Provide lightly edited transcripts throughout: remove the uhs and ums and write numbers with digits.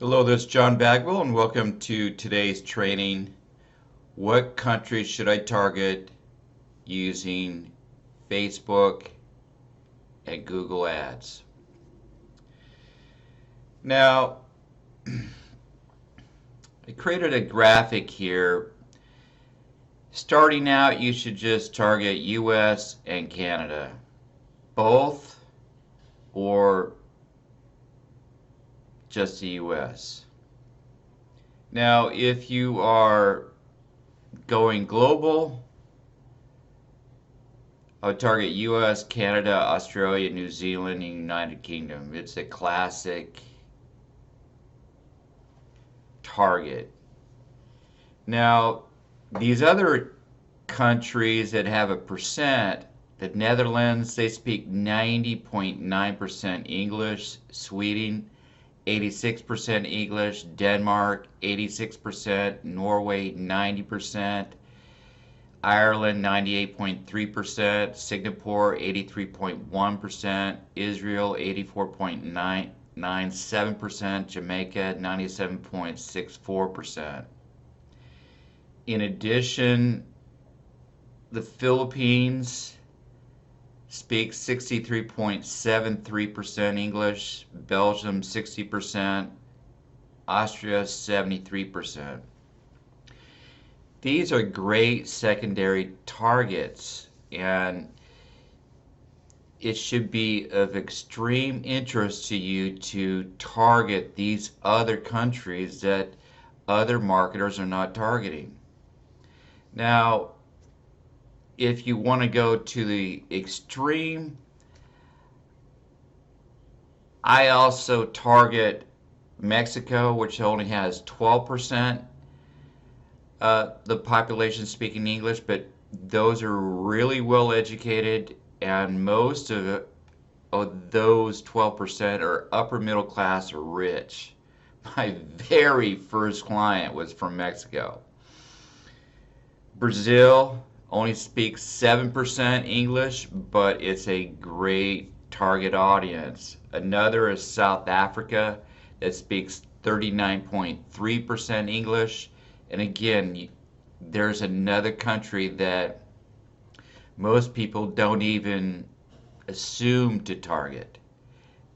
Hello, this is John Bagwell, and welcome to today's training. What countries should I target using Facebook and Google Ads? Now, I created a graphic here. Starting out, you should just target US and Canada, both or just the US. Now, if you are going global, I would target US, Canada, Australia, New Zealand, and United Kingdom. It's a classic target. Now, these other countries that have a percent, the Netherlands, they speak 90.9% English, Sweden 86% English, Denmark 86%, Norway 90%, Ireland 98.3%, Singapore 83.1%, Israel 84.997%, Jamaica 97.64%. In addition, the Philippines speaks 63.73% English, Belgium 60%, Austria 73%. These are great secondary targets, and it should be of extreme interest to you to target these other countries that other marketers are not targeting. Now, if you want to go to the extreme, I also target Mexico, which only has 12% the population speaking English, but those are really well educated, and most of those 12% are upper middle class or rich. My very first client was from Mexico. Brazil only speaks 7% English, but it's a great target audience. Another is South Africa that speaks 39.3% English. And again, there's another country that most people don't even assume to target.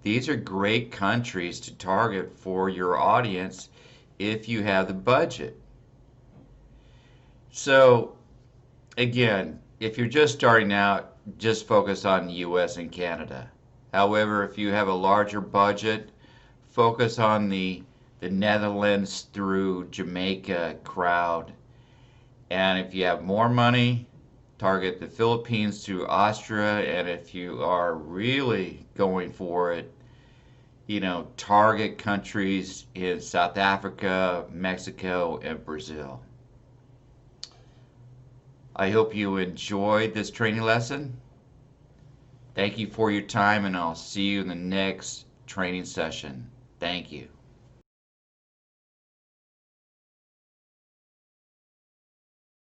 These are great countries to target for your audience if you have the budget. So again, if you're just starting out, just focus on the US and Canada. However, if you have a larger budget, focus on the Netherlands through Jamaica crowd. And if you have more money, target the Philippines through Austria. And if you are really going for it, target countries in South Africa, Mexico, and Brazil. I hope you enjoyed this training lesson. Thank you for your time, and I'll see you in the next training session. Thank you.